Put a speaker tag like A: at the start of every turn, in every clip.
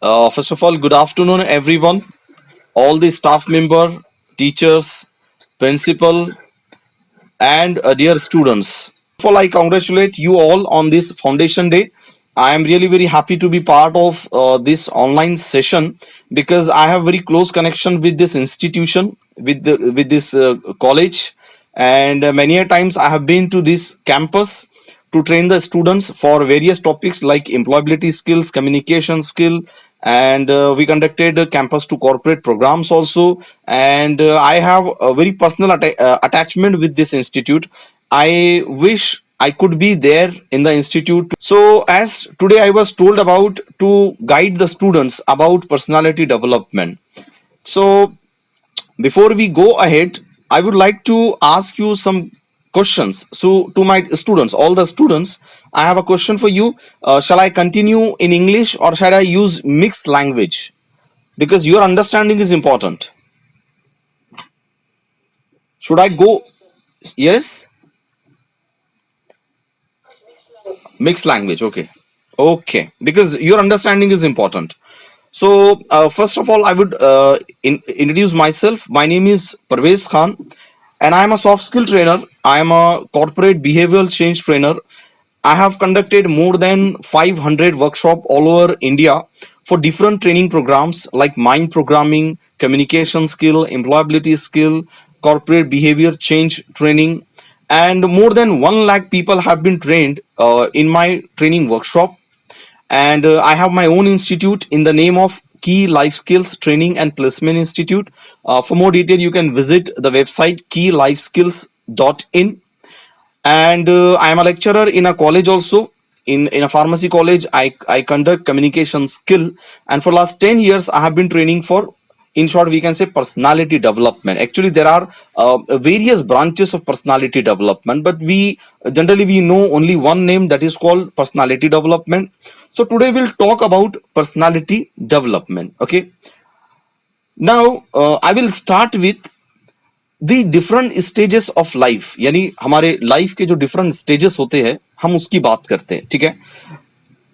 A: First of all, good afternoon, everyone, all the staff member, teachers, principal, and dear students. First of all, I congratulate you all on this Foundation Day. I am really very happy to be part of this online session because I have very close connection with this institution, with this college, and many a times I have been to this campus to train the students for various topics like employability skills, communication skill, and we conducted campus to corporate programs also. And I have a very personal attachment with this institute. I wish I could be there in the institute. So as today I was told about to guide the students about personality development. So before we go ahead, I would like to ask you some questions. So to my students, all the students, I have a question for you. Shall I continue in English or shall I use mixed language? Because your understanding is important. Should I go? Yes, mixed language. Okay, because your understanding is important. So first of all, I would introduce myself. My name is Parvez Khan, and I am a soft skill trainer. I am a corporate behavioral change trainer. I have conducted more than 500 workshop all over India for different training programs like mind programming, communication skill, employability skill, corporate behavior change training, and more than 1 lakh people have been trained in my training workshop. And I have my own institute in the name of Key Life Skills Training and Placement Institute. For more detail, you can visit the website keylifeskills.in. And I am a lecturer in a college also. In a pharmacy college, I conduct communication skill, and for last 10 years I have been training for, in short we can say, personality development. Actually there are various branches of personality development, but we generally we know only one name, that is called personality development. So today we'll talk about personality development. Okay, now I will start with the different stages of life, यानी हमारे life के जो different stages होते हैं हम उसकी बात करते हैं. ठीक है,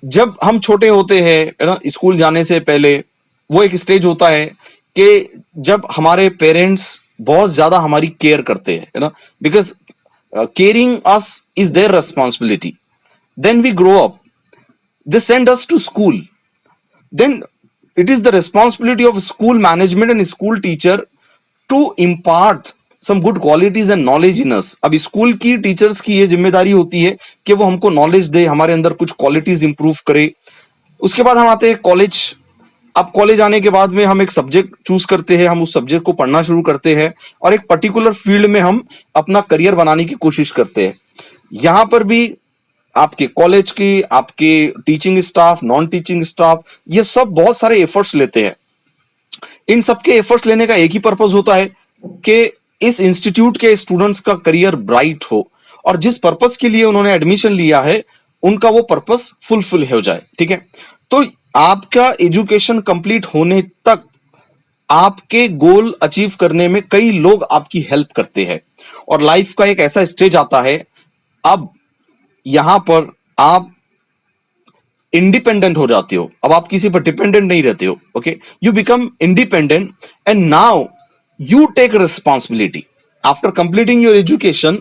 A: जब हम छोटे होते हैं है ना, स्कूल जाने से पहले वो एक स्टेज होता है कि जब हमारे पेरेंट्स बहुत ज्यादा हमारी केयर करते हैं, है ना, because caring us is their responsibility. Then we grow up, they send us to school. Then it is the responsibility of school management and school teacher to impart some good qualities and knowledge in us. अब school की teachers की ये जिम्मेदारी होती है कि वो हमको नॉलेज दे, हमारे अंदर कुछ क्वालिटीज इंप्रूव करे. उसके बाद हम आते हैं कॉलेज. अब कॉलेज आने के बाद में हम एक सब्जेक्ट चूज करते हैं, हम उस सब्जेक्ट को पढ़ना शुरू करते हैं और एक पर्टिकुलर फील्ड में हम अपना करियर बनाने की कोशिश करते हैं. यहाँ पर भी आपके कॉलेज की, आपके teaching staff, non teaching staff, ये सब बहुत सारे एफर्ट्स लेते हैं. इन सबके एफर्ट्स लेने का एक ही पर्पस होता है कि इस इंस्टीट्यूट के स्टूडेंट्स का करियर ब्राइट हो और जिस पर्पस के लिए उन्होंने एडमिशन लिया है उनका वो पर्पस फुलफिल हो जाए. ठीक है, तो आपका एजुकेशन कंप्लीट होने तक आपके गोल अचीव करने में कई लोग आपकी हेल्प करते हैं और लाइफ का एक ऐसा स्टेज आता है, अब यहां पर आप इंडिपेंडेंट हो जाते हो. अब आप किसी पर डिपेंडेंट नहीं रहते हो. Okay, you become independent and now you take responsibility after completing your education.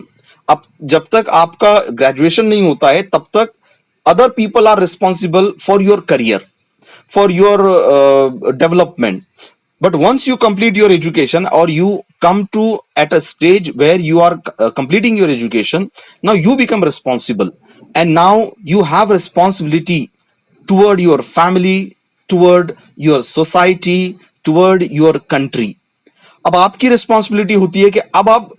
A: अब जब तक आपका ग्रेजुएशन नहीं होता है तब तक other people are responsible for your career, for your development. But once you complete your education or you come to at a stage where you are completing your education, now you become responsible and now you have responsibility toward your family, toward your society, toward your country. अब आपकी responsibility होती है कि अब आप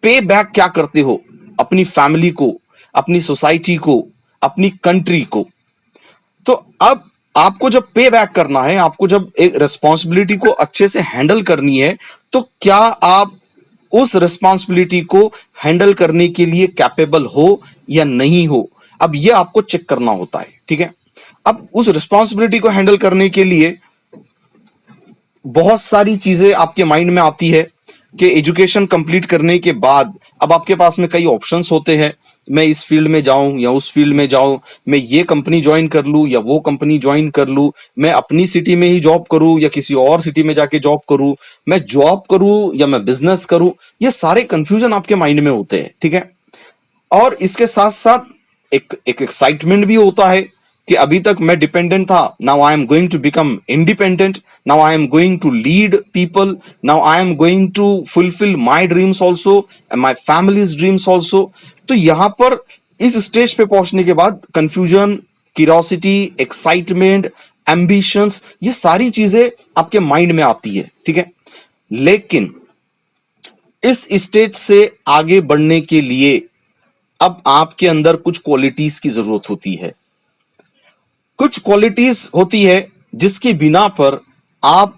A: पे back क्या करते हो अपनी फैमिली को, अपनी सोसाइटी को, अपनी कंट्री को. तो अब आपको जब पे बैक करना है, आपको जब एक रिस्पॉन्सिबिलिटी को अच्छे से हैंडल करनी है, तो क्या आप उस रिस्पॉन्सिबिलिटी को हैंडल करने के लिए कैपेबल हो या नहीं हो, अब ये आपको चेक करना होता है. ठीक है, अब उस रिस्पॉन्सिबिलिटी को हैंडल करने के लिए बहुत सारी चीजें आपके माइंड में आती है कि एजुकेशन कंप्लीट करने के बाद अब आपके पास में कई ऑप्शंस होते हैं. मैं इस फील्ड में जाऊं या उस फील्ड में जाऊं, मैं ये कंपनी ज्वाइन कर लूं या वो कंपनी ज्वाइन कर लूं, मैं अपनी सिटी में ही जॉब करूं या किसी और सिटी में जाके जॉब करूं, मैं जॉब करूं या मैं बिजनेस करूं, ये सारे कंफ्यूजन आपके माइंड में होते हैं, ठीक है। और इसके साथ साथ एक एक्साइटमेंट भी होता है कि अभी तक मैं डिपेंडेंट था, now I am going to become independent, now I am going to lead people, now I am going to fulfil my dreams also and my family's dreams also. तो यहां पर इस स्टेज पे पहुंचने के बाद कंफ्यूजन, क्यूरियोसिटी, एक्साइटमेंट, एम्बिशंस, ये सारी चीजें आपके माइंड में आती है, ठीक है। लेकिन इस स्टेज से आगे बढ़ने के लिए अब आपके अंदर कुछ क्वालिटीज की जरूरत होती है। कुछ क्वालिटीज होती है जिसकी बिना पर आप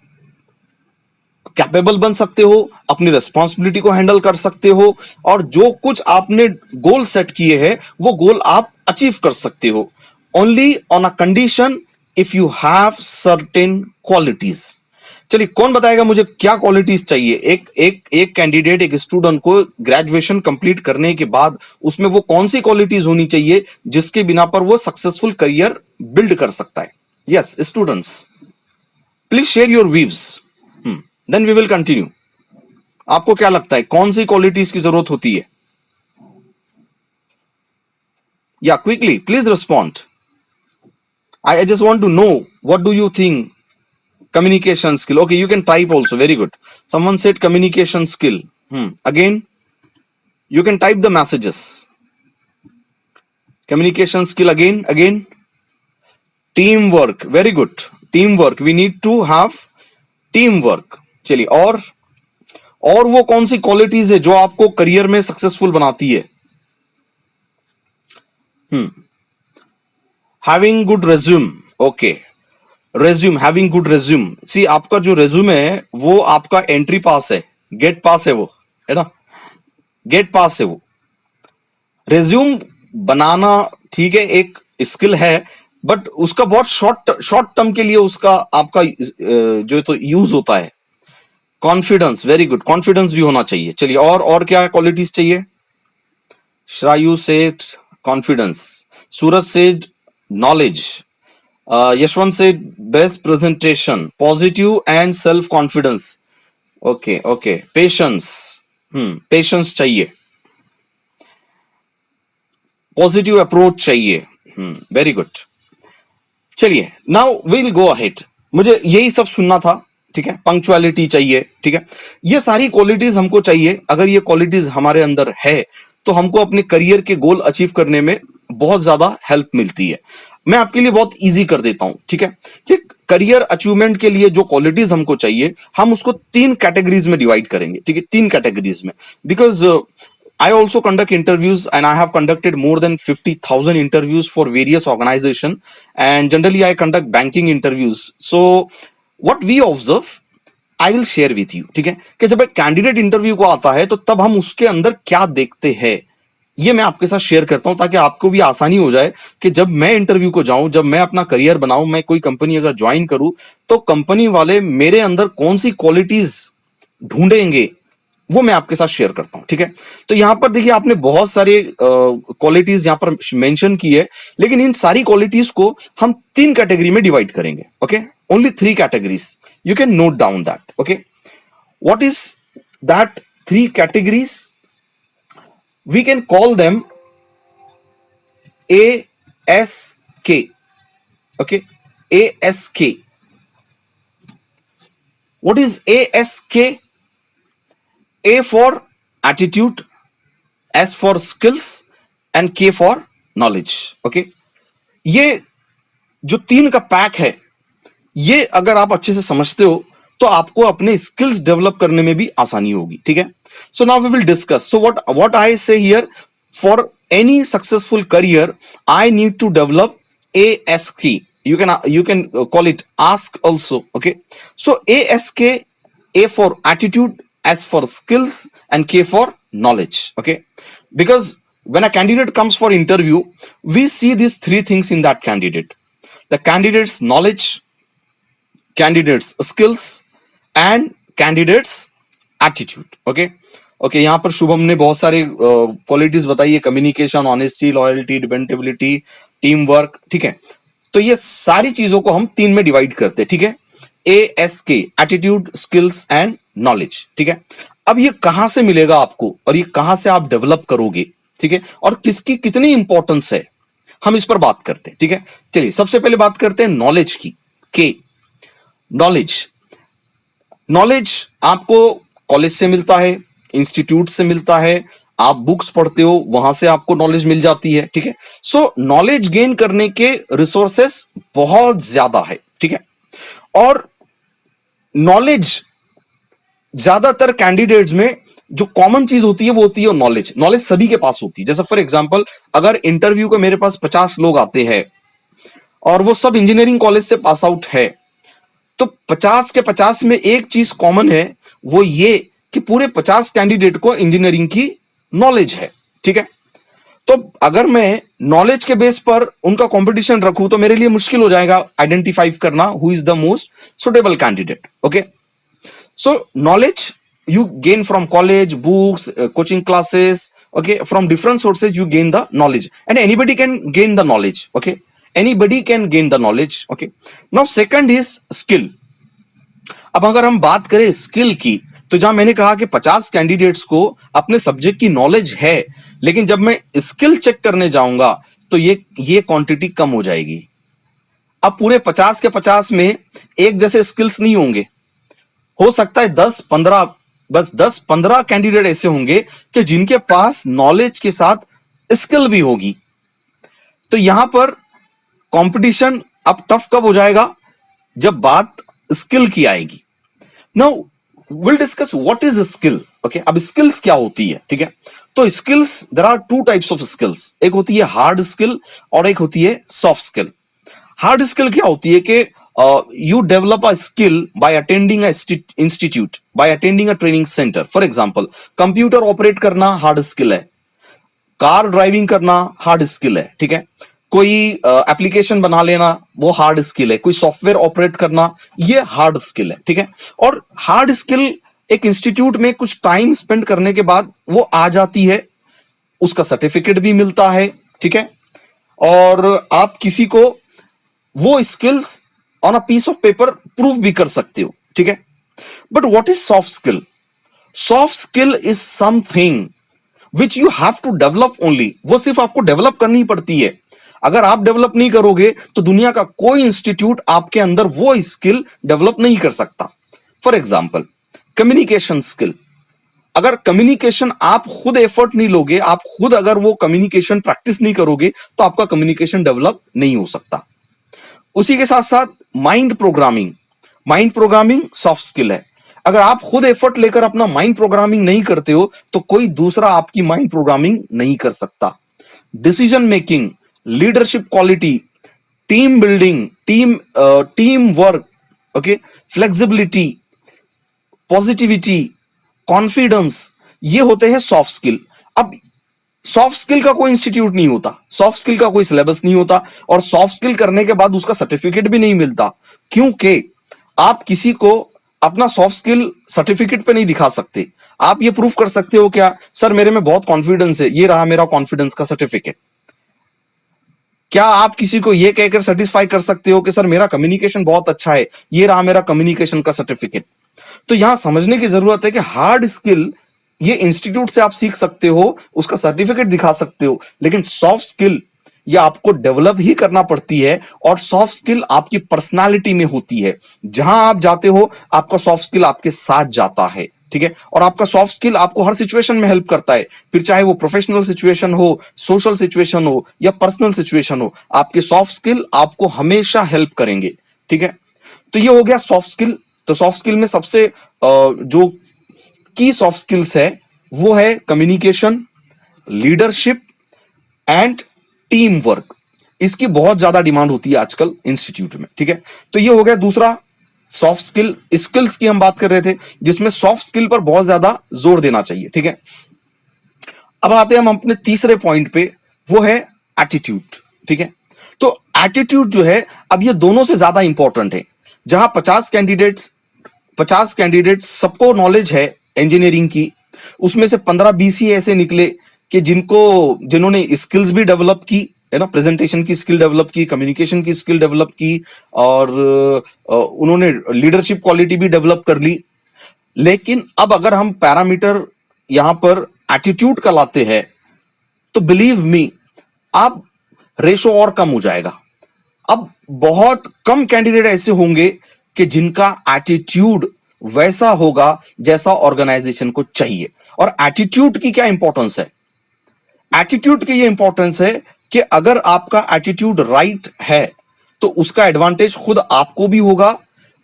A: कैपेबल बन सकते हो, अपनी रिस्पॉन्सिबिलिटी को हैंडल कर सकते हो, और जो कुछ आपने गोल सेट किए हैं वो गोल आप अचीव कर सकते हो, only on a condition if you have certain qualities. चलिए, कौन बताएगा मुझे क्या क्वालिटीज चाहिए? एक कैंडिडेट, एक स्टूडेंट को ग्रेजुएशन कंप्लीट करने के बाद उसमें वो कौन सी क्वालिटीज होनी चाहिए जिसके बिना पर वो सक्सेसफुल करियर बिल्ड कर सकता है? Yes students, please share your views, then we will continue. आपको क्या लगता है कौन सी क्वालिटीज की जरूरत होती है? या quickly please respond. I just want to know what do you think communication skill. Okay, you can type also, very good. Someone said communication skill. Again, you can type the messages. Communication skill, again. Teamwork, very good. Teamwork, we need to have teamwork. चलिए, और वो कौन सी qualities है जो आपको career में successful बनाती है? Having good resume, okay, resume, having good resume. See, आपका जो रेज्यूम है वो आपका एंट्री पास है, गेट पास है, वो है ना, गेट पास है वो। रेज्यूम बनाना ठीक है, एक स्किल है, बट उसका बहुत शॉर्ट टर्म के लिए उसका आपका जो तो यूज होता है। कॉन्फिडेंस, वेरी गुड, कॉन्फिडेंस भी होना चाहिए। चलिए, और क्या क्वालिटीज चाहिए? श्रायु सेठ कॉन्फिडेंस, सूरज सेठ नॉलेज, यशवंत से best presentation, positive and self confidence, okay, patience, patience चाहिए, पॉजिटिव अप्रोच चाहिए, वेरी गुड। चलिए, नाउ विल गो अहेड। मुझे यही सब सुनना था, ठीक है। पंक्चुअलिटी चाहिए, ठीक है। ये सारी क्वालिटीज हमको चाहिए। अगर ये क्वालिटीज हमारे अंदर है तो हमको अपने करियर के गोल अचीव करने में बहुत ज्यादा हेल्प मिलती है। मैं आपके लिए बहुत इजी कर देता हूं, ठीक है। कि करियर अचीवमेंट के लिए जो क्वालिटीज हमको चाहिए, हम उसको 3 कैटेगरीज में डिवाइड करेंगे, ठीक है, 3 कैटेगरीज में। Because I also conduct interviews and I have conducted more than 50,000 interviews for various organizations, and generally I conduct banking interviews. So what we observe, I will share with you, ठीक है। कि जब एक candidate interview को आता है तो तब हम उसके अंदर क्या देखते हैं, ये मैं आपके साथ शेयर करता हूं ताकि आपको भी आसानी हो जाए कि जब मैं इंटरव्यू को जाऊं, जब मैं अपना करियर बनाऊं, मैं कोई कंपनी अगर ज्वाइन करूं तो कंपनी वाले मेरे अंदर कौन सी क्वालिटीज ढूंढेंगे, वो मैं आपके साथ शेयर करता हूं, ठीक है। तो यहां पर देखिए, आपने बहुत सारे क्वालिटीज यहां पर मेंशन की है, लेकिन इन सारी क्वालिटीज को हम 3 कैटेगरी में डिवाइड करेंगे, okay. Only 3 categories, you can note down that, okay. What is that 3 categories? We can call them ASK, okay, ASK. What is ASK? A for attitude, S for skills and K for knowledge, okay। ये जो 3 का pack है, ये अगर आप अच्छे से समझते हो तो आपको अपने स्किल्स डेवलप करने में भी आसानी होगी, ठीक है। So now we will discuss. So what I say here, for any successful career, I need to develop ASK. You can call it ask also, okay. So ASK, A for attitude, S for skills and K for knowledge, okay. Because when a candidate comes for interview, we see these 3 things in that candidate: the candidate's knowledge, candidate's skills and candidate's attitude, okay. Okay, यहाँ पर शुभम ने बहुत सारे qualities बताई है, communication, honesty, loyalty, dependability, team work, ठीक है। तो ये सारी चीजों को हम 3 में डिवाइड करते हैं, ठीक है। ASK, attitude, skills and knowledge, ठीक है। अब ये कहां से मिलेगा आपको और ये कहां से आप डेवलप करोगे, ठीक है, और किसकी कितनी इंपॉर्टेंस है, हम इस पर बात करते हैं, ठीक है। चलिए सबसे पहले बात करते हैं नॉलेज की। के नॉलेज, नॉलेज आपको कॉलेज से मिलता है, इंस्टीट्यूट से मिलता है, आप बुक्स पढ़ते हो, वहां से आपको नॉलेज मिल जाती है, ठीक है। सो नॉलेज गेन करने के रिसोर्सेस बहुत ज्यादा है, ठीक है। और नॉलेज ज्यादातर कैंडिडेट्स में जो कॉमन चीज होती है वो होती है नॉलेज। नॉलेज सभी के पास होती है। जैसे फॉर एग्जांपल, अगर इंटरव्यू को मेरे पास 50 लोग आते हैं और वो सब इंजीनियरिंग कॉलेज से पास आउट है, तो 50 के 50 में एक चीज कॉमन है, वो ये कि पूरे 50 कैंडिडेट को इंजीनियरिंग की नॉलेज है, ठीक है। तो अगर मैं नॉलेज के बेस पर उनका कंपटीशन रखूं तो मेरे लिए मुश्किल हो जाएगा आइडेंटिफाई करना who is the most suitable candidate. Okay, so knowledge you gain from college, books, coaching classes, okay, from different sources you gain the knowledge, and anybody can gain the knowledge, okay, anybody can gain the knowledge, okay. Now second is skill. अब अगर हम बात करें skill की, तो जहां मैंने कहा कि 50 कैंडिडेट्स को अपने सब्जेक्ट की नॉलेज है, लेकिन जब मैं स्किल चेक करने जाऊंगा तो ये क्वांटिटी कम हो जाएगी। अब पूरे 50 के 50 में एक जैसे स्किल्स नहीं होंगे, हो सकता है 10-15, बस 10-15 कैंडिडेट ऐसे होंगे कि जिनके पास नॉलेज के साथ स्किल भी होगी। तो यहां पर कंपटीशन अब टफ कब हो जाएगा, जब बात स्किल की आएगी। Now will discuss what is skill. Okay, अब स्किल्स क्या होती है, ठीक है। तो skills, there are 2 types of skills, एक होती है हार्ड स्किल और एक होती है सॉफ्ट स्किल। हार्ड स्किल क्या होती है कि you develop a skill by attending a institute, by attending a training center. For example, computer operate करना हार्ड स्किल है, कार ड्राइविंग करना हार्ड स्किल है, ठीक है। कोई एप्लीकेशन बना लेना वो हार्ड स्किल है, कोई सॉफ्टवेयर ऑपरेट करना ये हार्ड स्किल है, ठीक है। और हार्ड स्किल एक इंस्टीट्यूट में कुछ टाइम स्पेंड करने के बाद वो आ जाती है, उसका सर्टिफिकेट भी मिलता है, ठीक है। और आप किसी को वो skills on a piece of paper prove भी कर सकते हो, ठीक है। But what is soft skill? Soft skill is something which you have to develop only. वो सिर्फ आपको डेवलप करनी पड़ती है। अगर आप डेवलप नहीं करोगे तो दुनिया का कोई इंस्टीट्यूट आपके अंदर वो स्किल डेवलप नहीं कर सकता। For example, communication skill. अगर कम्युनिकेशन आप खुद एफर्ट नहीं लोगे, आप खुद अगर वो कम्युनिकेशन प्रैक्टिस नहीं करोगे, तो आपका कम्युनिकेशन डेवलप नहीं हो सकता। उसी के साथ साथ mind programming, mind programming soft skill है। अगर आप खुद एफर्ट लेकर अपना माइंड प्रोग्रामिंग नहीं करते हो तो कोई दूसरा आपकी माइंड प्रोग्रामिंग नहीं कर सकता। Decision making, leadership quality, team building, team work, okay, flexibility, positivity, confidence, ये होते हैं सॉफ्ट स्किल। अब सॉफ्ट स्किल का कोई इंस्टीट्यूट नहीं होता, सॉफ्ट स्किल का कोई सिलेबस नहीं होता, और सॉफ्ट स्किल करने के बाद उसका सर्टिफिकेट भी नहीं मिलता, क्योंकि आप किसी को अपना सॉफ्ट स्किल सर्टिफिकेट पे नहीं दिखा सकते। आप ये प्रूफ कर सकते हो क्या, सर मेरे में बहुत कॉन्फिडेंस है, ये रहा मेरा कॉन्फिडेंस का सर्टिफिकेट। क्या आप किसी को ये कहकर सेटिस्फाई कर सकते हो कि सर मेरा कम्युनिकेशन बहुत अच्छा है, ये रहा मेरा कम्युनिकेशन का सर्टिफिकेट। तो यहां समझने की जरूरत है कि हार्ड स्किल ये इंस्टीट्यूट से आप सीख सकते हो, उसका सर्टिफिकेट दिखा सकते हो, लेकिन सॉफ्ट स्किल ये आपको डेवलप ही करना पड़ती है, और सॉफ्ट स्किल आपकी पर्सनालिटी में होती है। जहां आप जाते हो आपका सॉफ्ट स्किल आपके साथ जाता है, ठीक है। और आपका सॉफ्ट स्किल आपको हर सिचुएशन में हेल्प करता है, फिर चाहे वो प्रोफेशनल सिचुएशन हो, सोशल सिचुएशन हो या पर्सनल सिचुएशन हो, आपके सॉफ्ट स्किल आपको हमेशा हेल्प करेंगे, ठीक है। तो ये हो गया सॉफ्ट स्किल। तो सॉफ्ट स्किल में सबसे जो की सॉफ्ट स्किल्स है वो है communication, leadership and team work. इसकी बहुत ज्यादा डिमांड होती है आजकल इंस्टीट्यूट में, ठीक है। तो ये हो गया दूसरा सॉफ्ट स्किल। स्किल्स की हम बात कर रहे थे जिसमें सॉफ्ट स्किल पर बहुत ज्यादा जोर देना चाहिए, ठीक है। अब आते हैं हम अपने तीसरे पॉइंट पे, वो है एटीट्यूड, ठीक है। तो एटीट्यूड जो है, अब ये दोनों से ज्यादा इंपॉर्टेंट है। जहां 50 कैंडिडेट्स सबको नॉलेज है इंजीनियरिंग की, उसमें से 15-20 ही ऐसे निकले कि जिन्होंने स्किल्स भी डेवलप की, है ना, प्रेजेंटेशन की स्किल डेवलप की, कम्युनिकेशन की स्किल डेवलप की, और उन्होंने लीडरशिप क्वालिटी भी डेवलप कर ली। लेकिन अब अगर हम पैरामीटर यहां पर एटीट्यूड का लाते हैं तो बिलीव मी, अब रेशो और कम हो जाएगा। अब बहुत कम कैंडिडेट ऐसे होंगे कि जिनका एटीट्यूड वैसा होगा जैसा ऑर्गेनाइजेशन को चाहिए। और एटीट्यूड की क्या इंपॉर्टेंस है? एटीट्यूड की ये इंपॉर्टेंस है कि अगर आपका एटीट्यूड राइट है तो उसका एडवांटेज खुद आपको भी होगा,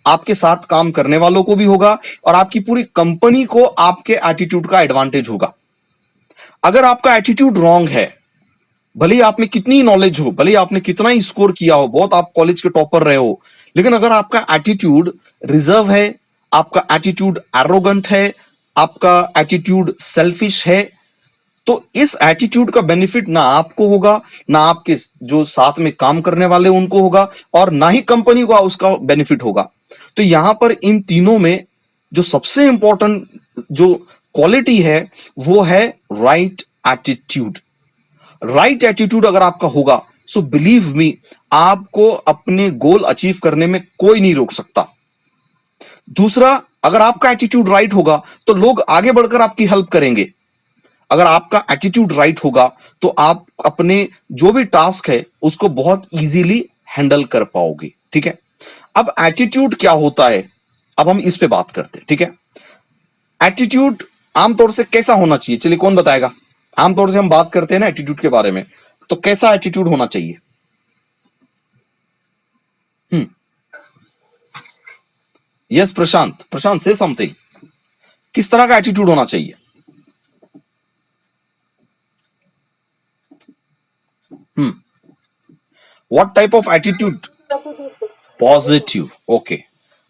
A: आपके साथ काम करने वालों को भी होगा, और आपकी पूरी कंपनी को आपके एटीट्यूड का एडवांटेज होगा। अगर आपका एटीट्यूड रॉन्ग है, भले ही आप में कितनी नॉलेज हो, भले ही आपने कितना ही स्कोर किया हो, बहुत आप कॉलेज के टॉपर रहे हो, लेकिन अगर आपका एटीट्यूड रिजर्व है, आपका एटीट्यूड एरोगेंट है, आपका एटीट्यूड सेल्फिश है, तो इस एटीट्यूड का बेनिफिट ना आपको होगा, ना आपके जो साथ में काम करने वाले उनको होगा, और ना ही कंपनी को उसका बेनिफिट होगा। तो यहां पर इन तीनों में जो सबसे इंपॉर्टेंट जो क्वालिटी है वो है राइट एटीट्यूड। राइट एटीट्यूड अगर आपका होगा, सो बिलीव मी, आपको अपने गोल अचीव करने में कोई नहीं रोक सकता। दूसरा, अगर आपका एटीट्यूड राइट होगा तो लोग आगे बढ़कर आपकी हेल्प करेंगे। अगर आपका एटीट्यूड राइट होगा तो आप अपने जो भी टास्क है उसको बहुत इजीली हैंडल कर पाओगे। ठीक है, अब एटीट्यूड क्या होता है, अब हम इस पे बात करते हैं। ठीक है, एटीट्यूड आमतौर से कैसा होना चाहिए, चलिए कौन बताएगा? आमतौर से हम बात करते हैं ना एटीट्यूड के बारे में, तो कैसा एटीट्यूड होना चाहिए? यस प्रशांत, प्रशांत से समथिंग, किस तरह का एटीट्यूड होना चाहिए? What type of attitude? Positive. Okay,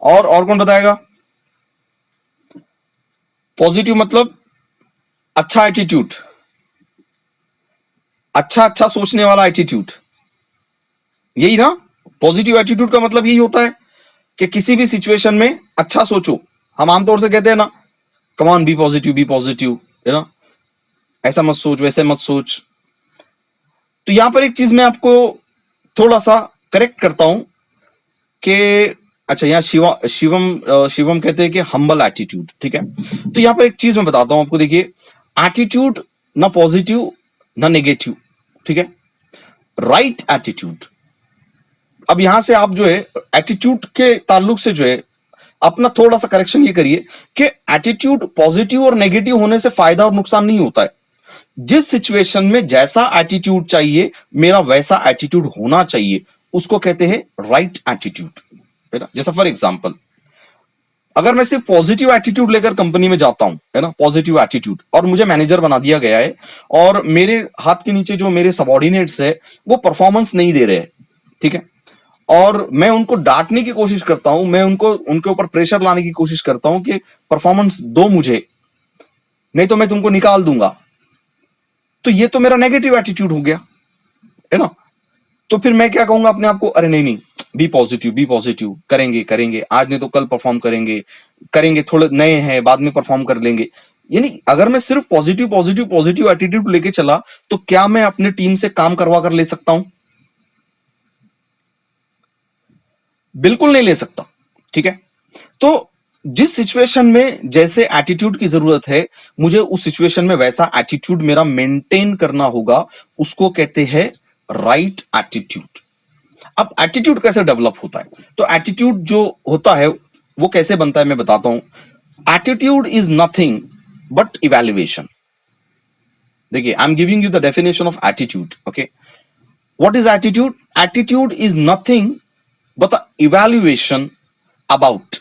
A: और कौन बताएगा? पॉजिटिव मतलब अच्छा एटीट्यूड, अच्छा सोचने वाला एटीट्यूड, यही ना? पॉजिटिव एटीट्यूड का मतलब यही होता है कि किसी भी सिचुएशन में अच्छा सोचो। हम आमतौर से कहते हैं ना, कम ऑन बी पॉजिटिव, है ना, ऐसा मत सोच, वैसे मत सोच। तो यहां पर एक चीज मैं आपको थोड़ा सा करेक्ट करता हूं कि अच्छा, यहाँ शिवम कहते हैं कि हम्बल एटीट्यूड। ठीक है, तो यहां पर एक चीज मैं बताता हूं आपको, देखिए, एटीट्यूड ना पॉजिटिव ना नेगेटिव। ठीक है, राइट एटीट्यूड। अब यहां से आप जो है एटीट्यूड के ताल्लुक से जो है अपना थोड़ा सा करेक्शन ये करिए कि एटीट्यूड पॉजिटिव और नेगेटिव होने से फायदा और नुकसान नहीं होता है। जिस सिचुएशन में जैसा एटीट्यूड चाहिए, मेरा वैसा एटीट्यूड होना चाहिए, उसको कहते हैं राइट एटीट्यूड, है ना। जैसा फॉर एग्जांपल, अगर मैं सिर्फ पॉजिटिव एटीट्यूड लेकर कंपनी में जाता हूं, है ना, पॉजिटिव एटीट्यूड, और मुझे मैनेजर बना दिया गया है, और मेरे हाथ के नीचे जो मेरे सबॉर्डिनेट्स है वो परफॉर्मेंस नहीं दे रहे हैं, ठीक है, और मैं उनको डांटने की कोशिश करता हूं, मैं उनके ऊपर प्रेशर लाने की कोशिश करता हूं कि परफॉर्मेंस दो मुझे, नहीं तो मैं तुमको निकाल दूंगा, तो ये तो मेरा नेगेटिव एटीट्यूड हो गया, है ना। तो फिर मैं क्या कहूंगा अपने आप को, अरे नहीं, बी पॉजिटिव, करेंगे, आज नहीं तो कल परफॉर्म करेंगे, थोड़े नए हैं, बाद में परफॉर्म कर लेंगे। यानी अगर मैं सिर्फ पॉजिटिव एटीट्यूड लेके चला तो क्या मैं अपने टीम से काम करवा कर ले सकता हूं? बिल्कुल नहीं ले सकता। ठीक है, तो जिस सिचुएशन में जैसे एटीट्यूड की जरूरत है, मुझे उस सिचुएशन में वैसा एटीट्यूड मेरा मेंटेन करना होगा, उसको कहते हैं राइट एटीट्यूड। अब एटीट्यूड कैसे डेवलप होता है? तो एटीट्यूड जो होता है वो कैसे बनता है मैं बताता हूं। Attitude is nothing but evaluation. देखिए, I am giving you the definition of attitude. Okay, what is attitude? Attitude is nothing but the evaluation about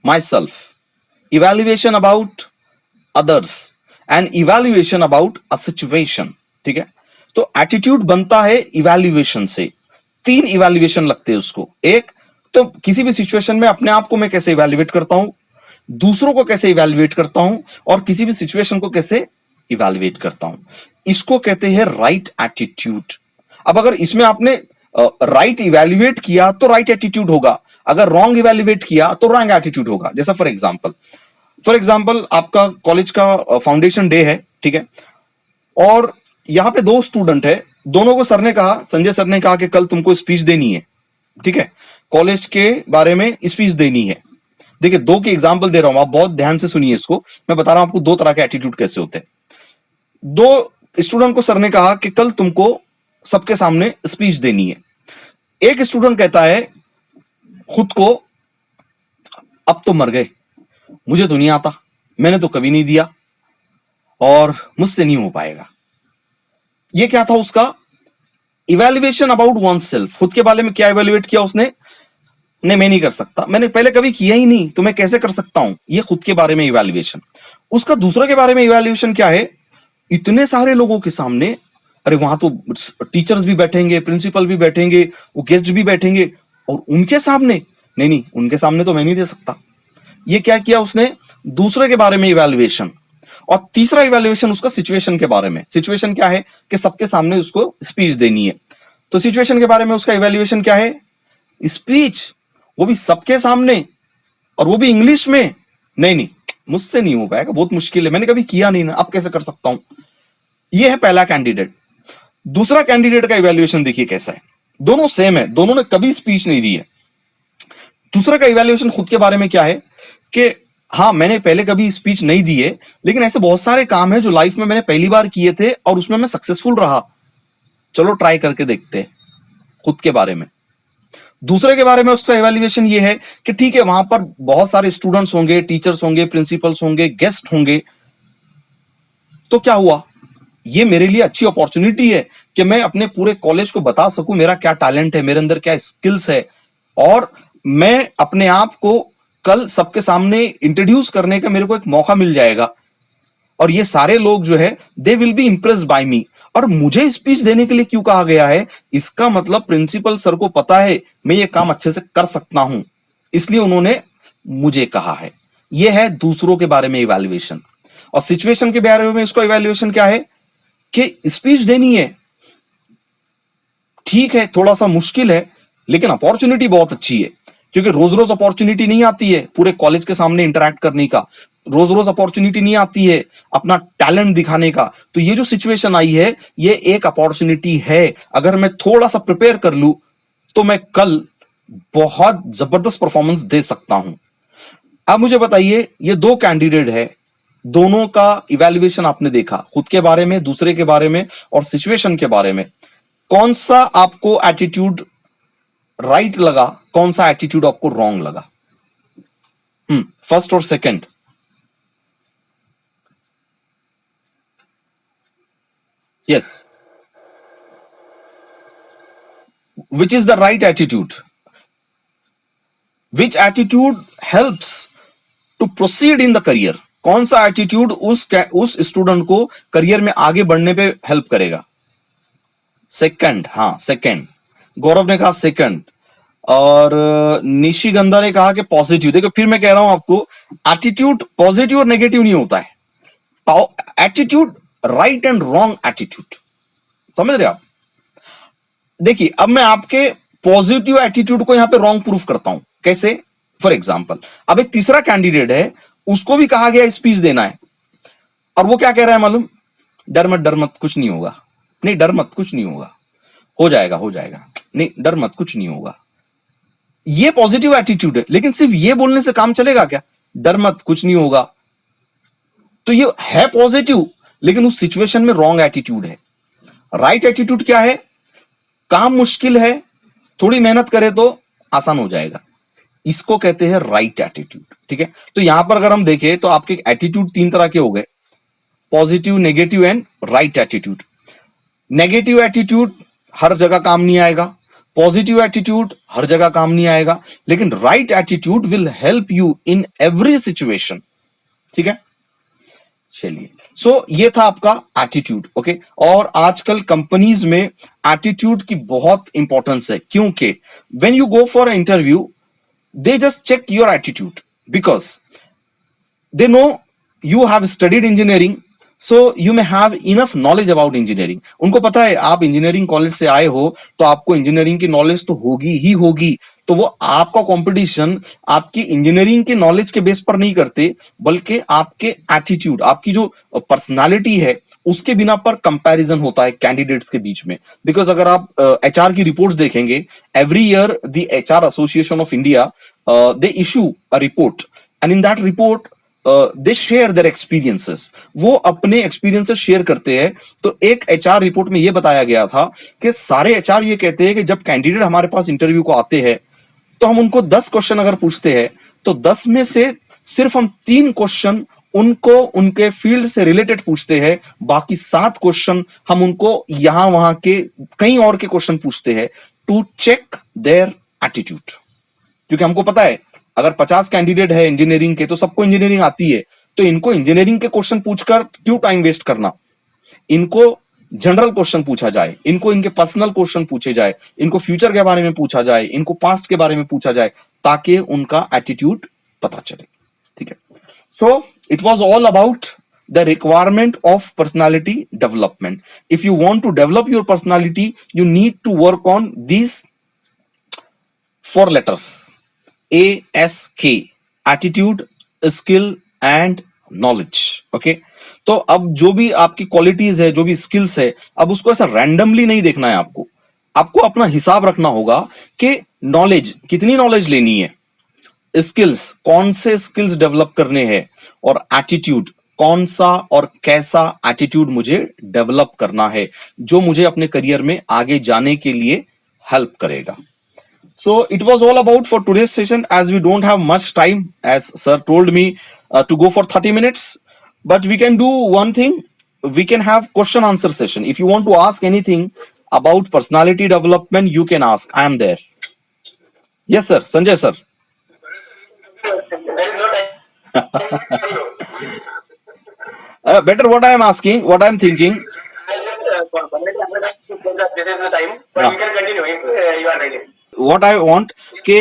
A: myself, evaluation about others, and evaluation about a situation। ठीक है, तो attitude बनता है evaluation से। 3 evaluation लगते हैं उसको। एक तो किसी भी सिचुएशन में अपने आप को मैं कैसे इवैल्यूएट करता हूं, दूसरों को कैसे इवैल्यूएट करता हूं, और किसी भी सिचुएशन को कैसे इवैल्यूएट करता हूं, इसको कहते हैं राइट एटीट्यूड। अब अगर इसमें आपने राइट इवैल्यूएट किया तो राइट एटीट्यूड होगा, अगर रॉन्ग इवैल्यूएट किया तो रॉन्ग एटीट्यूड होगा। जैसा फॉर एग्जांपल, फॉर एग्जाम्पल आपका कॉलेज का फाउंडेशन डे है, ठीक है, और यहाँ पे दो स्टूडेंट है, दोनों को सर ने कहा, संजय सर ने कहा कि कल तुमको स्पीच देनी है, ठीक है, कॉलेज के बारे में स्पीच देनी है। देखिए, दो के एग्जाम्पल दे रहा हूं, आप बहुत ध्यान से सुनिए इसको, मैं बता रहा हूं आपको दो तरह के एटीट्यूड कैसे होते हैं। दो स्टूडेंट को सर ने कहा कि कल तुमको सबके सामने स्पीच देनी है। एक स्टूडेंट कहता है खुद को, अब तो मर गए, मुझे तो नहीं आता, मैंने तो कभी नहीं दिया और मुझसे नहीं हो पाएगा। ये क्या था उसका इवेल्युएशन अबाउट वन सेल्फ, खुद के बारे में क्या इवेल्युएट किया उसने, नहीं मैं नहीं कर सकता, मैंने पहले कभी किया ही नहीं तो मैं कैसे कर सकता हूं, ये खुद के बारे में इवेल्युएशन। उसका दूसरे के बारे में इवेल्युएशन क्या है, इतने सारे लोगों के सामने, अरे वहां तो टीचर्स भी बैठेंगे, प्रिंसिपल भी बैठेंगे, वो गेस्ट भी बैठेंगे, और उनके सामने नहीं नहीं, उनके सामने तो मैं नहीं दे सकता। ये क्या किया उसने, दूसरे के बारे में इवेल्युएशन। और तीसरा इवेल्युएशन उसका सिचुएशन के बारे में। सिचुएशन क्या है कि सबके सामने उसको स्पीच देनी है, तो सिचुएशन के बारे में उसका इवेल्युएशन क्या है, स्पीच, वो भी सबके सामने, और वो भी इंग्लिश में, नहीं नहीं मुझसे नहीं हो पाएगा, बहुत मुश्किल है, मैंने कभी किया नहीं ना, अब कैसे कर सकता हूं। ये है पहला कैंडिडेट। दूसरा कैंडिडेट का इवेल्युएशन देखिए कैसा है, दोनों सेम है, दोनों ने कभी स्पीच नहीं दी है। दूसरा का इवेल्युएशन खुद के बारे में क्या है कि हाँ मैंने पहले कभी स्पीच नहीं दी है, लेकिन ऐसे बहुत सारे काम है जो लाइफ में मैंने पहली बार किए थे और उसमें मैं सक्सेसफुल रहा, चलो ट्राई करके देखते हैं, खुद के बारे में। दूसरे के बारे में उसका इवेल्युएशन ये है कि ठीक है वहां पर बहुत सारे स्टूडेंट्स होंगे, टीचर्स होंगे, प्रिंसिपल्स होंगे, गेस्ट होंगे, तो क्या हुआ, ये मेरे लिए अच्छी अपॉर्चुनिटी है कि मैं अपने पूरे कॉलेज को बता सकूं मेरा क्या टैलेंट है, मेरे अंदर क्या स्किल्स है, और मैं अपने आप को कल सबके सामने इंट्रोड्यूस करने का मेरे को एक मौका मिल जाएगा, और ये सारे लोग जो है they will be impressed by me. और मुझे स्पीच देने के लिए क्यों कहा गया है, इसका मतलब प्रिंसिपल सर को पता है मैं ये काम अच्छे से कर सकता हूं, इसलिए उन्होंने मुझे कहा है। ये है दूसरों के बारे में इवैल्यूएशन। और सिचुएशन के बारे में इसका इवैल्यूएशन क्या है कि स्पीच देनी है, ठीक है थोड़ा सा मुश्किल है, लेकिन अपॉर्चुनिटी बहुत अच्छी है, क्योंकि रोज रोज अपॉर्चुनिटी नहीं आती है पूरे कॉलेज के सामने इंटरैक्ट करने का, रोज रोज अपॉर्चुनिटी नहीं आती है अपना टैलेंट दिखाने का। तो ये जो सिचुएशन आई है ये एक अपॉर्चुनिटी है, अगर मैं थोड़ा सा प्रिपेयर कर लूं तो मैं कल बहुत जबरदस्त परफॉर्मेंस दे सकता हूं। अब मुझे बताइए, ये दो कैंडिडेट है, दोनों का इवैल्यूएशन आपने देखा, खुद के बारे में, दूसरे के बारे में, और सिचुएशन के बारे में, कौन सा आपको एटीट्यूड राइट लगा, कौन सा एटीट्यूड आपको रॉन्ग लगा, फर्स्ट और second? Yes, which is the right attitude, which attitude helps to proceed in the career, कौन सा एटीट्यूड उस स्टूडेंट को करियर में आगे बढ़ने पे हेल्प करेगा? सेकंड, हाँ सेकंड, गौरव ने कहा सेकंड, और निशिगंधा ने कहा कि पॉजिटिव। देखो फिर मैं कह रहा हूं आपको, एटीट्यूड पॉजिटिव और नेगेटिव नहीं होता है, attitude right and wrong attitude, समझ रहे आप? देखिए अब मैं आपके पॉजिटिव एटीट्यूड को यहां पे रॉन्ग प्रूफ करता हूं, कैसे? फॉर एग्जाम्पल, अब एक तीसरा कैंडिडेट है, उसको भी कहा गया स्पीच देना है, और वो क्या कह रहा है मालूम, डर मत कुछ नहीं होगा, नहीं डर मत कुछ नहीं होगा, हो जाएगा हो जाएगा, नहीं डर मत कुछ नहीं होगा। ये पॉजिटिव एटीट्यूड है, लेकिन सिर्फ ये बोलने से काम चलेगा क्या, डर मत कुछ नहीं होगा? तो ये है पॉजिटिव, लेकिन उस सिचुएशन में रॉन्ग एटीट्यूड है। राइट एटीट्यूड क्या है, काम मुश्किल है, थोड़ी मेहनत करे तो आसान हो जाएगा, इसको कहते हैं राइट एटीट्यूड, ठीक है? तो यहां पर अगर हम देखें तो आपके एटीट्यूड तीन तरह के हो गए, positive, negative and right attitude. Negative attitude हर जगह काम नहीं आएगा, पॉजिटिव एटीट्यूड हर जगह काम नहीं आएगा, लेकिन right attitude will help you in every situation, ठीक है? चलिए, सो ये था आपका एटीट्यूड, ओके? और आजकल कंपनीज में एटीट्यूड की बहुत इंपॉर्टेंस है, क्योंकि when you go for interview they just check your attitude, because they know you have studied engineering, so you may have enough knowledge about engineering. उनको पता है आप इंजीनियरिंग कॉलेज से आए हो तो आपको इंजीनियरिंग की नॉलेज तो होगी ही होगी। तो वो आपका कंपटीशन आपकी इंजीनियरिंग के नॉलेज के बेस पर नहीं करते, बल्कि आपके एटीट्यूड, आपकी जो पर्सनालिटी है उसके बिना पर कंपैरिजन होता है कैंडिडेट्स के बीच में। बिकॉज अगर आप एचआर की रिपोर्ट्स देखेंगे, every year the HR association of India they issue a report, and in that report they share their experiences. वो अपने एक्सपीरियंसेस शेयर करते हैं। तो एक एचआर रिपोर्ट में ये बताया गया था कि सारे एचआर ये कहते हैं कि जब कैंडिडेट हमारे पास इंटरव्यू को आते हैं तो हम उनको 10 क्वेश्चन अगर पूछते हैं तो 10 में से सिर्फ हम 3 क्वेश्चन उनको उनके फील्ड से रिलेटेड पूछते हैं, बाकी 7 क्वेश्चन हम उनको यहां वहां के कई और के क्वेश्चन पूछते हैं टू चेक देयर एटीट्यूड। क्योंकि हमको पता है अगर 50 कैंडिडेट है इंजीनियरिंग के तो सबको इंजीनियरिंग आती है, तो इनको इंजीनियरिंग के क्वेश्चन पूछकर क्यों टाइम वेस्ट करना। इनको जनरल क्वेश्चन पूछा जाए, इनको इनके पर्सनल क्वेश्चन पूछे जाए, इनको फ्यूचर के बारे में पूछा जाए, इनको पास्ट के बारे में पूछा जाए, ताकि उनका एटीट्यूड पता चले। ठीक है, so it was all about the requirement of personality development. If you want to develop your personality, you need to work on these 4 letters: ASK, attitude, skill and knowledge. Okay, तो अब जो भी आपकी qualities है, जो भी skills है, अब उसको ऐसा रैंडमली नहीं देखना है। आपको आपको अपना हिसाब रखना होगा कि नॉलेज, कितनी नॉलेज लेनी है, स्किल्स, कौन से स्किल्स डेवलप करने हैं, और एटीट्यूड, कौन सा और कैसा एटीट्यूड मुझे डेवलप करना है जो मुझे अपने करियर में आगे जाने के लिए हेल्प करेगा। So it was all about for today's session, as we don't have much time, as sir told me to go for 30 minutes, but we can do one thing. We can have question answer session. If you want to ask anything about personality development, you can ask. I am there. Yes sir, Sanjay sir. Better what I am asking, what I am thinking.
B: This is the time, but
A: Yeah.
B: we can continue if you are ready.
A: What I want कि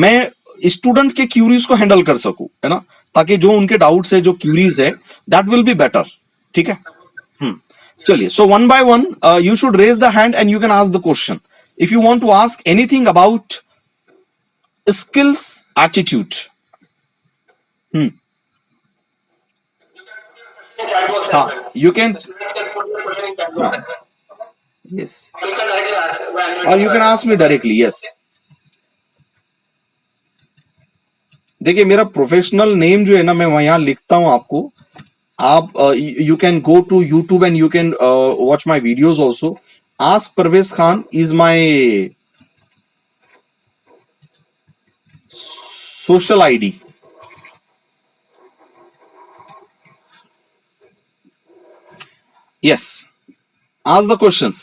A: मैं students के curies को handle कर सकूं, है ना, ताकि जो उनके डाउट्स है, जो क्यूरीज है, दैट विल बी बेटर। ठीक है, चलिए, so one by one you should raise the hand and you can ask the question if you want to ask anything about skills, attitude.
B: In chat box as
A: हाँ,
B: well.
A: you can,
B: Students can put the question in chat box as well.
A: yes,
B: Or you can directly ask.
A: or you can ask me directly, yes. देखिए मेरा professional name जो है ना, मैं वहां यहाँ लिखता हूं आपको। आप you can go to YouTube and you can watch my videos also. Ask Parvez Khan is my social ID. Yes, ask the questions.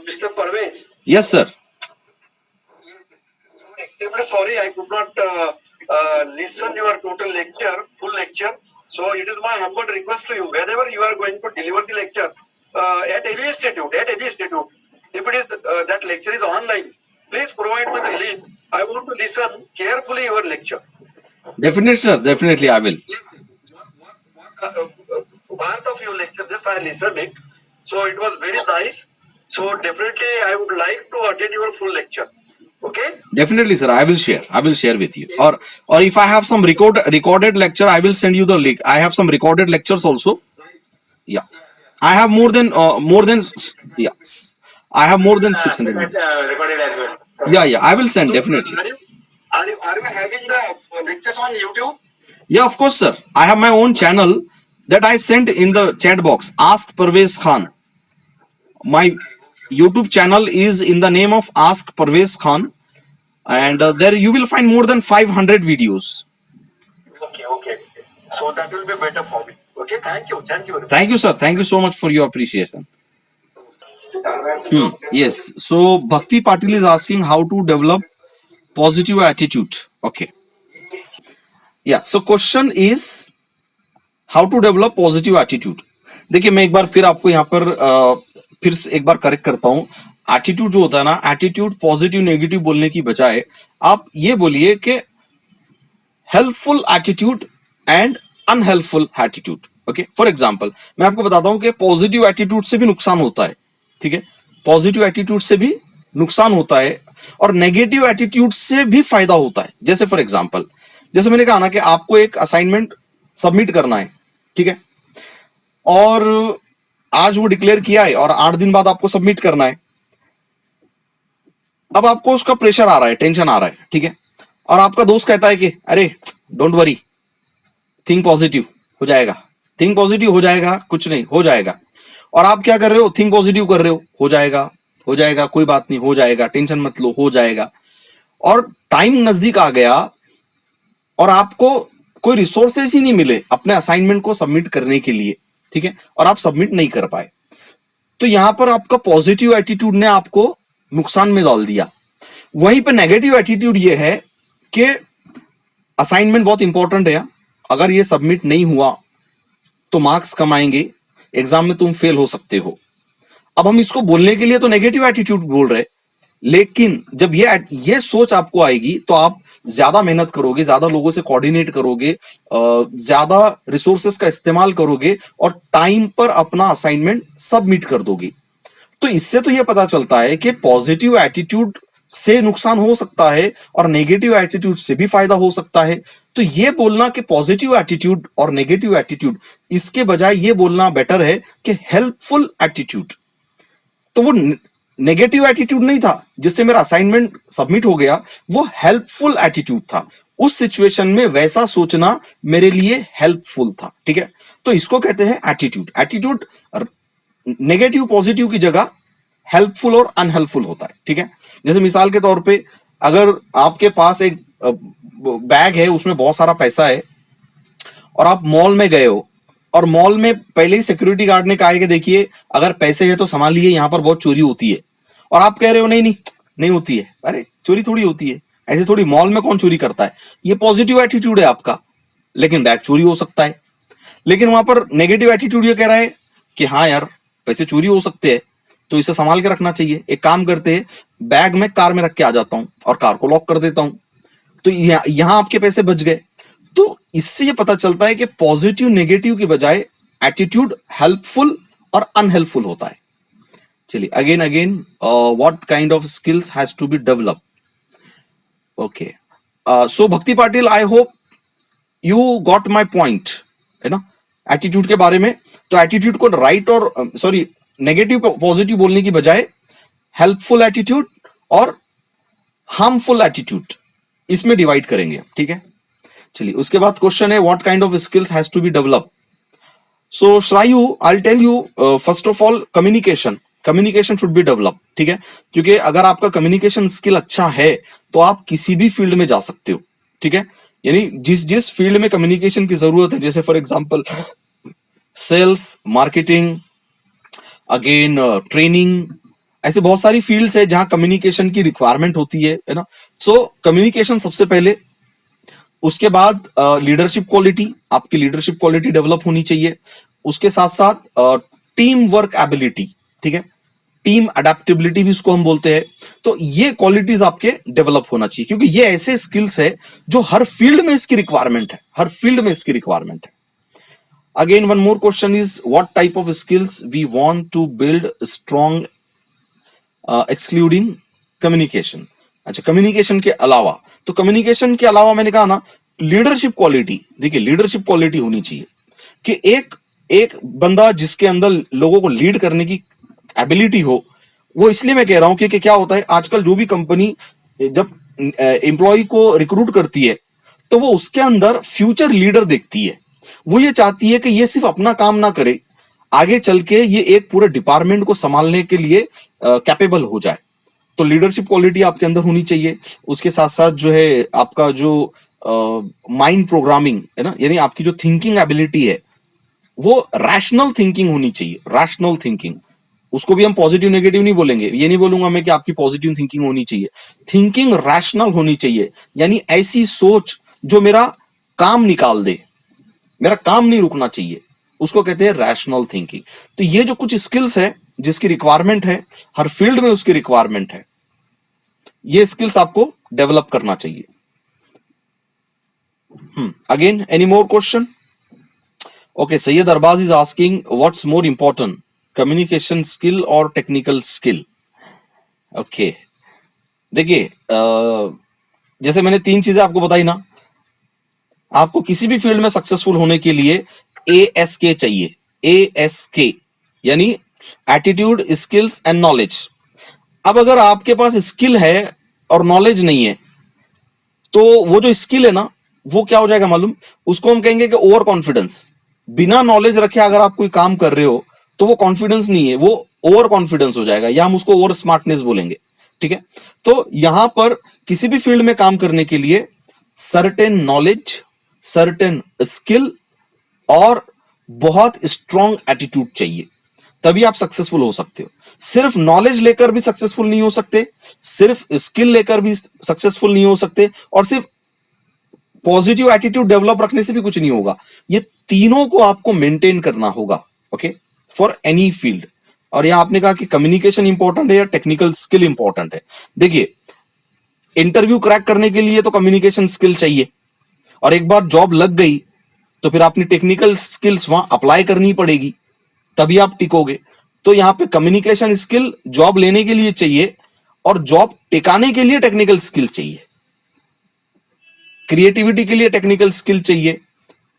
C: Mr. Parvez,
A: Yes sir.
C: extremely sorry I could not listen your total lecture, full lecture. So it is my humble request to you, whenever you are going to deliver the lecture at any institute, if it is that lecture is online, please provide me the link. I want to listen carefully your lecture.
A: Definitely sir, definitely I will.
C: Part of your lecture, just I listened it, so it was very nice. So definitely I would like to attend your full lecture. Okay?
A: Definitely sir, I will share with you. Or if I have some recorded lecture, I will send you the link. I have some recorded lectures also. Yeah, I have more than yes, I have more than 600 videos.
B: Recorded as well.
A: Yeah, I will send definitely.
C: Are you having the lectures on YouTube?
A: Yeah, of course sir, I have my own channel that I sent in the chat box. Ask Parvez Khan. My YouTube channel is in the name of Ask Parvez Khan, and there you will find more than 500 videos.
C: Okay. So that will be better for me. Okay, thank you very much.
A: Thank you sir, thank you so much for your appreciation. Yes, so Bhakti Patil is asking how to develop positive attitude. Okay, yeah, so question is how to develop positive attitude. देखिए मैं एक बार फिर आपको यहाँ पर फिर से एक बार करेक्ट करता हूँ। एटीट्यूड जो होता है ना, एटीट्यूड पॉजिटिव नेगेटिव बोलने की बजाय आप ये बोलिए कि helpful attitude and unhelpful attitude. Okay, for example मैं आपको बताता हूं कि पॉजिटिव एटीट्यूड से भी नुकसान होता है, ठीक है, पॉजिटिव एटीट्यूड से भी नुकसान होता है और नेगेटिव एटीट्यूड से भी फायदा होता है। जैसे फॉर एग्जांपल, जैसे मैंने कहा ना कि आपको एक असाइनमेंट सबमिट करना है, ठीक है, और आज वो डिक्लेयर किया है और 8 दिन बाद आपको सबमिट करना है। अब आपको उसका प्रेशर आ रहा है, टेंशन आ रहा है, ठीक है, और आपका दोस्त कहता है कि अरे डोंट वरी, थिंक पॉजिटिव, हो जाएगा, थिंक पॉजिटिव, हो जाएगा, कुछ नहीं, हो जाएगा। और आप क्या कर रहे हो, थिंक पॉजिटिव कर रहे हो जाएगा, हो जाएगा, कोई बात नहीं, हो जाएगा, टेंशन मत लो, हो जाएगा। और टाइम नजदीक आ गया और आपको कोई रिसोर्सेस ही नहीं मिले अपने असाइनमेंट को सबमिट करने के लिए, ठीक है, और आप सबमिट नहीं कर पाए, तो यहां पर आपका पॉजिटिव एटीट्यूड ने आपको नुकसान में डाल दिया। वहीं पर नेगेटिव एटीट्यूड ये है कि असाइनमेंट बहुत इंपॉर्टेंट है, अगर ये सबमिट नहीं हुआ तो मार्क्स कम आएंगे, एग्जाम में तुम फेल हो सकते हो। अब हम इसको बोलने के लिए तो नेगेटिव एटीट्यूड बोल रहे, लेकिन जब ये सोच आपको आएगी तो आप ज्यादा मेहनत करोगे, ज्यादा लोगों से कोऑर्डिनेट करोगे, ज्यादा रिसोर्सेस का इस्तेमाल करोगे और टाइम पर अपना असाइनमेंट सबमिट कर दोगे। तो इससे तो ये पता चलता है कि पॉजिटिव एटीट्यूड से नुकसान हो सकता है और नेगेटिव एटीट्यूड से भी फायदा हो सकता है। तो ये बोलना कि पॉजिटिव एटीट्यूड और नेगेटिव एटीट्यूड, इसके बजाय ये बोलना बेटर है कि हेल्पफुल एटीट्यूड। तो वो नेगेटिव एटीट्यूड नहीं था जिससे मेरा असाइनमेंट सबमिट हो गया, वो हेल्पफुल एटीट्यूड था। उस सिचुएशन में वैसा सोचना मेरे लिए हेल्पफुल था, ठीक है। तो इसको कहते हैं एटीट्यूड। एटीट्यूड नेगेटिव पॉजिटिव की जगह हेल्पफुल और अनहेल्पफुल होता है, ठीक है। जैसे मिसाल के तौर पे, अगर आपके पास एक बैग है, उसमें बहुत सारा पैसा है और आप मॉल में गए हो और मॉल में पहले ही सिक्योरिटी गार्ड ने कहा है कि देखिए अगर पैसे है तो संभालिए, यहां पर बहुत चोरी होती है, और आप कह रहे हो नहीं नहीं नहीं होती है, अरे चोरी थोड़ी होती है, ऐसे थोड़ी, मॉल में कौन चोरी करता है। ये पॉजिटिव एटीट्यूड है आपका, लेकिन बैग चोरी हो सकता है। लेकिन वहां पर नेगेटिव एटीट्यूड ये कह रहा है कि हाँ यार पैसे चोरी हो सकते हैं, तो इसे संभाल के रखना चाहिए। एक काम करते हैं, बैग में कार में रख के आ जाता हूं और कार को लॉक कर देता हूं, तो यहां आपके पैसे बच गए। तो इससे ये पता चलता है कि पॉजिटिव नेगेटिव के बजाय एटीट्यूड हेल्पफुल और अनहेल्पफुल होता है। चलिए again what kind of skills has to be develop. Okay, so Bhakti Patil, I hope you got my point, है ना, एटीट्यूड के बारे में। तो एटीट्यूड को राइट और सॉरी नेगेटिव पॉजिटिव बोलने की बजाय हेल्पफुल एटीट्यूड और हार्मफुल एटीट्यूड, इसमें डिवाइड करेंगे, ठीक है। चलिए उसके बाद क्वेश्चन है what kind of skills has to be develop. So Shrayu, I tell you first of all communication should be develop, ठीक है, क्योंकि अगर आपका कम्युनिकेशन स्किल अच्छा है तो आप किसी भी फील्ड में जा सकते हो, ठीक है। यानी जिस जिस फील्ड में कम्युनिकेशन की जरूरत है, जैसे for example sales, marketing, again training, ऐसे बहुत सारी फील्ड्स है जहां कम्युनिकेशन की रिक्वायरमेंट होती है ना। सो कम्युनिकेशन सबसे पहले, उसके बाद लीडरशिप क्वालिटी, आपकी लीडरशिप क्वालिटी डेवलप होनी चाहिए। उसके साथ साथ टीम वर्क एबिलिटी, ठीक है, टीम अडेप्टेबिलिटी भी इसको हम बोलते हैं। तो ये क्वालिटीज आपके डेवलप होना चाहिए, क्योंकि ये ऐसे स्किल्स है जो हर फील्ड में इसकी रिक्वायरमेंट है, हर फील्ड में इसकी रिक्वायरमेंट है। Again one more question is what type of skills we want to build strong excluding communication. अच्छा, कम्युनिकेशन के अलावा, तो कम्युनिकेशन के अलावा मैंने कहा ना लीडरशिप क्वालिटी। देखिए लीडरशिप क्वालिटी होनी चाहिए कि एक बंदा जिसके अंदर लोगों को लीड करने की एबिलिटी हो। वो इसलिए मैं कह रहा हूं क्योंकि क्या होता है आजकल, जो भी कंपनी जब एम्प्लॉय को रिक्रूट करती है तो वो उसके अंदर फ्यूचर लीडर देखती है। वो ये चाहती है कि ये सिर्फ अपना काम ना करे, आगे चल के ये एक पूरे डिपार्टमेंट को संभालने के लिए कैपेबल हो जाए। तो लीडरशिप क्वालिटी आपके अंदर होनी चाहिए। उसके साथ साथ जो है आपका जो माइंड प्रोग्रामिंग है ना, यानी आपकी जो थिंकिंग एबिलिटी है वो रैशनल थिंकिंग होनी चाहिए। रैशनल थिंकिंग, उसको भी हम पॉजिटिव नेगेटिव नहीं बोलेंगे, ये नहीं बोलूंगा मैं कि आपकी पॉजिटिव थिंकिंग होनी चाहिए। थिंकिंग रैशनल होनी चाहिए, यानी ऐसी सोच जो मेरा काम निकाल दे, मेरा काम नहीं रुकना चाहिए, उसको कहते हैं रैशनल थिंकिंग। तो ये जो कुछ स्किल्स है जिसकी रिक्वायरमेंट है, हर फील्ड में उसकी रिक्वायरमेंट है, ये स्किल्स आपको डेवलप करना चाहिए। Again any more question? Okay, Sayyid Arbaz is asking what's more important, communication skill or technical skill? Okay, देखिए जैसे मैंने 3 चीजें आपको बताई ना, आपको किसी भी फील्ड में सक्सेसफुल होने के लिए ASK चाहिए, ASK यानी एटीट्यूड, स्किल्स एंड नॉलेज। अब अगर आपके पास स्किल है और नॉलेज नहीं है, तो वो जो स्किल है ना, वो क्या हो जाएगा मालूम, उसको हम कहेंगे कि ओवर कॉन्फिडेंस। बिना नॉलेज रखे अगर आप कोई काम कर रहे हो तो वो कॉन्फिडेंस नहीं है, वो ओवर कॉन्फिडेंस हो जाएगा, या हम उसको ओवर स्मार्टनेस बोलेंगे। ठीक है, तो यहां पर किसी भी फील्ड में काम करने के लिए सर्टेन नॉलेज, सर्टेन स्किल और बहुत स्ट्रॉन्ग एटीट्यूड चाहिए, तभी आप सक्सेसफुल हो सकते हो। सिर्फ नॉलेज लेकर भी सक्सेसफुल नहीं हो सकते, सिर्फ स्किल लेकर भी सक्सेसफुल नहीं हो सकते, और सिर्फ पॉजिटिव एटीट्यूड डेवलप रखने से भी कुछ नहीं होगा। ये तीनों को आपको मेंटेन करना होगा, ओके, फॉर एनी फील्ड। और यहां आपने कहा कि कम्युनिकेशन इंपॉर्टेंट है या टेक्निकल स्किल इंपॉर्टेंट है। देखिए, इंटरव्यू क्रैक करने के लिए तो कम्युनिकेशन स्किल चाहिए, और एक बार जॉब लग गई तो फिर अपनी टेक्निकल स्किल्स वहां अप्लाई करनी पड़ेगी, तभी आप टिकोगे। तो यहाँ पे कम्युनिकेशन स्किल जॉब लेने के लिए चाहिए, और जॉब टिकाने के लिए टेक्निकल स्किल चाहिए, क्रिएटिविटी के लिए टेक्निकल स्किल चाहिए,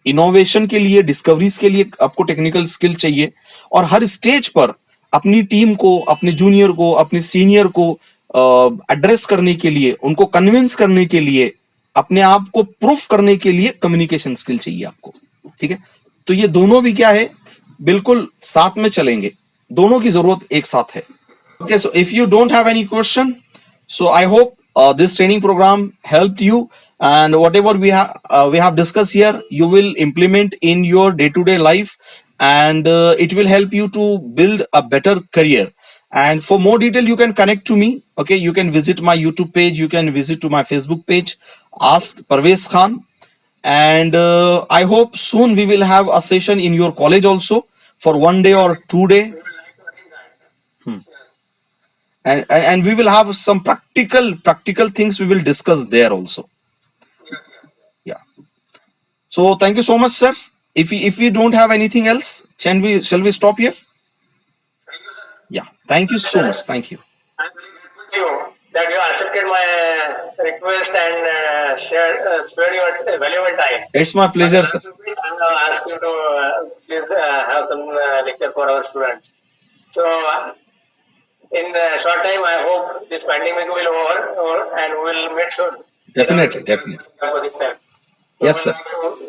A: इनोवेशन के लिए, डिस्कवरीज के लिए आपको टेक्निकल स्किल चाहिए। और हर स्टेज पर अपनी टीम को, अपने जूनियर को, अपने सीनियर को एड्रेस करने के लिए, उनको कन्विंस करने के लिए, अपने आप को प्रूफ करने के लिए कम्युनिकेशन स्किल चाहिए आपको। ठीक है, तो ये दोनों भी क्या है, बिल्कुल साथ में चलेंगे, दोनों की जरूरत एक साथ है। Okay, so if you don't have any question, so I hope this training program helped you, and whatever we have discussed here, you will implement in your day-to-day life, and it will help you to build a better career. And for more detail, you can connect to me. Okay, you can visit my YouTube page, you can visit to my Facebook page, Ask Parvez Khan, and I hope soon we will have a session in your college also for 1 day or 2 day. And we will have some practical things we will discuss there also. Yeah, so thank you so much, sir. If we don't have anything else, shall we stop here? Yeah, thank you so much. Thank you.
B: I'm very grateful to you that you accepted my request and spared your valuable time.
A: It's my pleasure, sir.
B: I'll ask you to please have some lecture for our students. So, in a short time, I hope this pandemic will over and we will meet soon.
A: Definitely.
B: So
A: Yes, sir.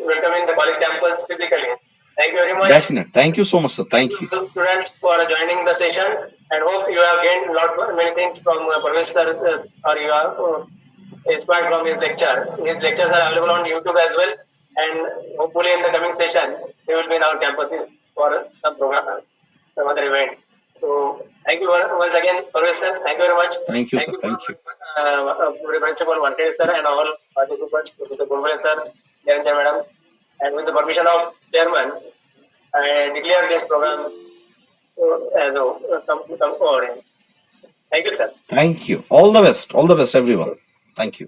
B: Welcome in the college campus physically. Thank you very much.
A: Definitely. Thank you so much, sir. Thank you.
B: Students for joining the session, and hope you have gained many things from Parvez sir, or you are inspired from his lecture. His lectures are available on YouTube as well, and hopefully in the coming session he will be in our campus for some program, some other event. So thank you once again, Parvez sir. Thank you very much.
A: Thank you, sir. Thank you.
B: Principal Vantesh sir and all participants, Mr. Gurmale sir, Niranjan madam, and with the permission of chairman, I declare this program as come forward. Thank you, sir.
A: Thank you. All the best. All the best, everyone. Thank you.